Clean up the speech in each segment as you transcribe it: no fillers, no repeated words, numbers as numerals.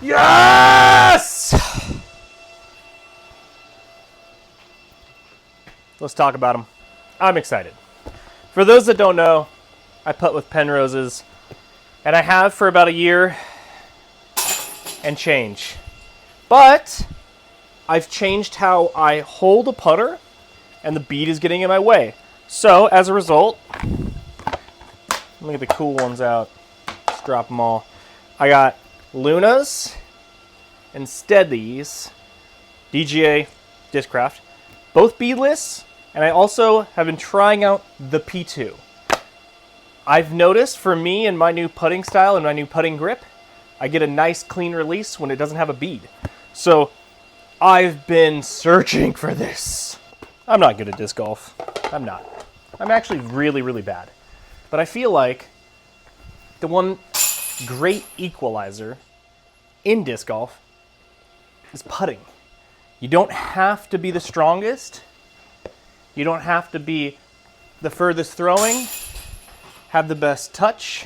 Yes! Let's talk about them. I'm excited. For those that don't know, I putt with Penroses, and I have for about a year and change. But I've changed how I hold a putter, and the bead is getting in my way. So as a result, let me get the cool ones out. Just drop them all. I got Lunas and Steadies, DGA Discraft, both beadless, and I also have been trying out the P2. I've noticed for me and my new putting style and my new putting grip, I get a nice clean release when it doesn't have a bead. So I've been searching for this. I'm not good at disc golf. I'm not. I'm actually really, really bad. But I feel like the one great equalizer in disc golf is putting. You don't have to be the strongest. You don't have to be the furthest throwing, have the best touch.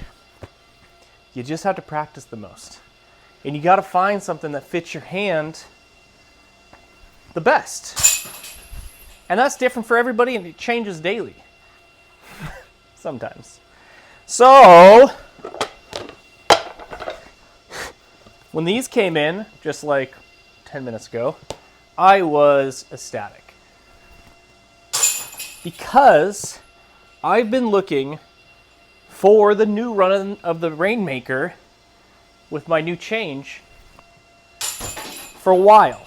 You just have to practice the most. And you got to find something that fits your hand the best. And that's different for everybody, and it changes daily. Sometimes. So, when these came in, just like 10 minutes ago, I was ecstatic. Because I've been looking for the new run of the Rainmaker with my new change for a while.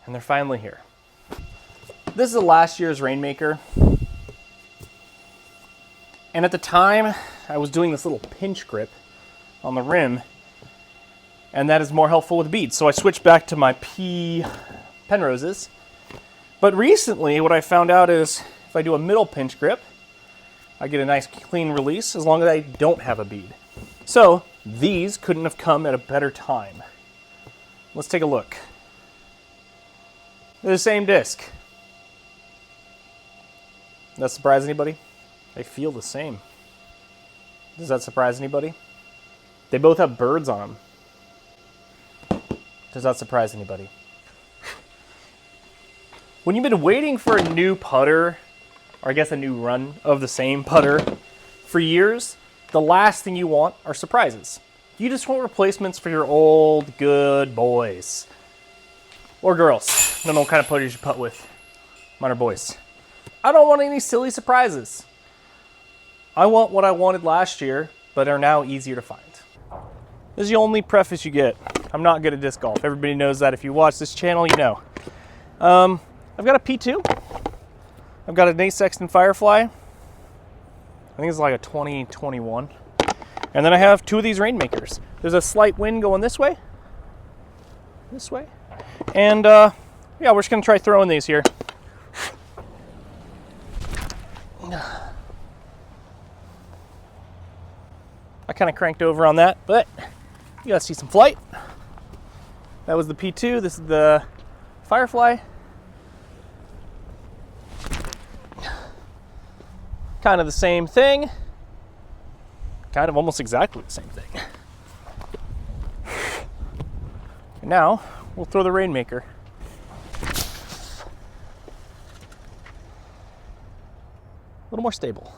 And they're finally here. This is the last year's Rainmaker. And at the time, I was doing this little pinch grip on the rim, and that is more helpful with beads. So I switched back to my Penroses. But recently, what I found out is if I do a middle pinch grip, I get a nice clean release as long as I don't have a bead. So these couldn't have come at a better time. Let's take a look. They're the same disc. Does that surprise anybody? They feel the same. Does that surprise anybody? They both have birds on them. Does that surprise anybody? When you've been waiting for a new putter, or I guess a new run of the same putter for years, the last thing you want are surprises. You just want replacements for your old good boys. Or girls. I don't know what kind of putters you putt with. Mine are boys. I don't want any silly surprises. I want what I wanted last year, but are now easier to find. This is the only preface you get. I'm not good at disc golf. Everybody knows that. If you watch this channel, you know. I've got a P2. I've got a Nate Sexton Firefly. I think it's like a 2021. And then I have two of these Rainmakers. There's a slight wind going this way. This way. And yeah, we're just gonna try throwing these here. I kind of cranked over on that, but you gotta see some flight. That was the P2. This is the Firefly. Kind of the same thing. Kind of almost exactly the same thing. And now we'll throw the Rainmaker. A little more stable.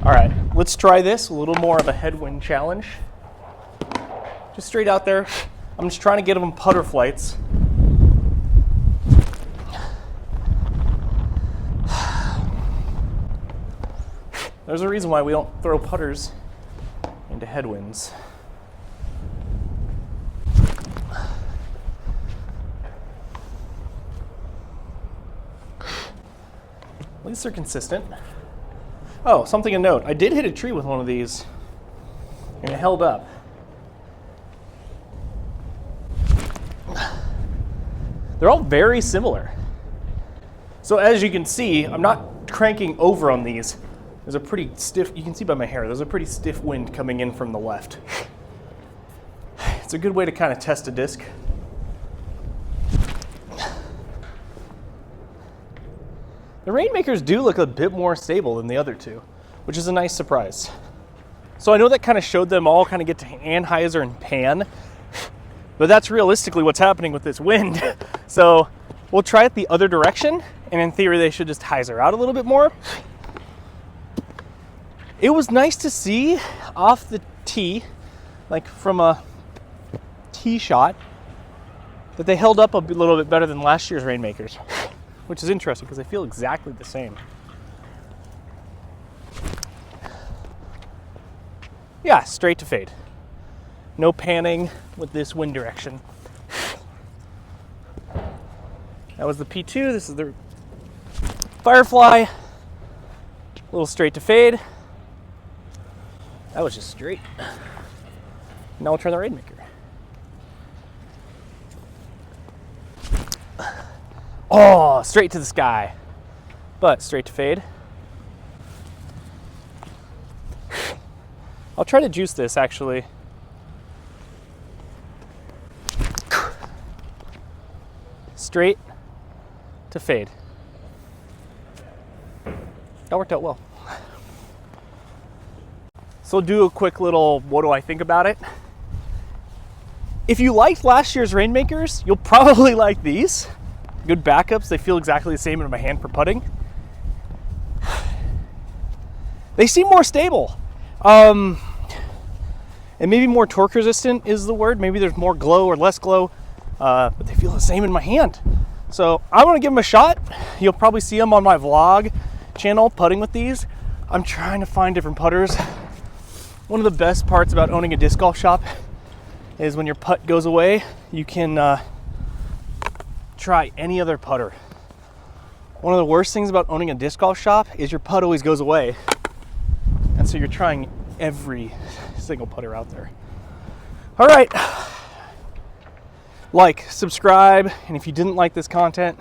All right, let's try this. A little more of a headwind challenge. Just straight out there. I'm just trying to get them putter flights. There's a reason why we don't throw putters into headwinds. At least they're consistent. Oh, something to note. I did hit a tree with one of these, and it held up. They're all very similar. So as you can see, I'm not cranking over on these. There's a pretty stiff, you can see by my hair, there's a pretty stiff wind coming in from the left. It's a good way to kind of test a disc. The Rainmakers do look a bit more stable than the other two, which is a nice surprise. So I know that kind of showed them all kind of get to anhyzer and pan, but that's realistically what's happening with this wind. So we'll try it the other direction, and in theory they should just hyzer out a little bit more. It was nice to see off the tee, like from a tee shot, that they held up a little bit better than last year's Rainmakers, which is interesting because they feel exactly the same. Yeah, straight to fade. No panning with this wind direction. That was the P2. This is the Firefly. A little straight to fade. That was just straight. Now we'll turn the Rainmaker. Oh, straight to the sky. But straight to fade. I'll try to juice this actually. Straight to fade. That worked out well. So we'll do a quick little, what do I think about it? If you liked last year's Rainmakers, you'll probably like these. Good backups, they feel exactly the same in my hand for putting. They seem more stable. And maybe more torque resistant is the word. Maybe there's more glow or less glow, but they feel the same in my hand. So I want to give them a shot. You'll probably see them on my vlog channel putting with these. I'm trying to find different putters. One of the best parts about owning a disc golf shop is when your putt goes away, you can try any other putter. One of the worst things about owning a disc golf shop is your putt always goes away. And so you're trying every single putter out there. All right. Like, subscribe, and if you didn't like this content,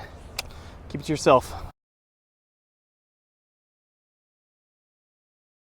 keep it to yourself.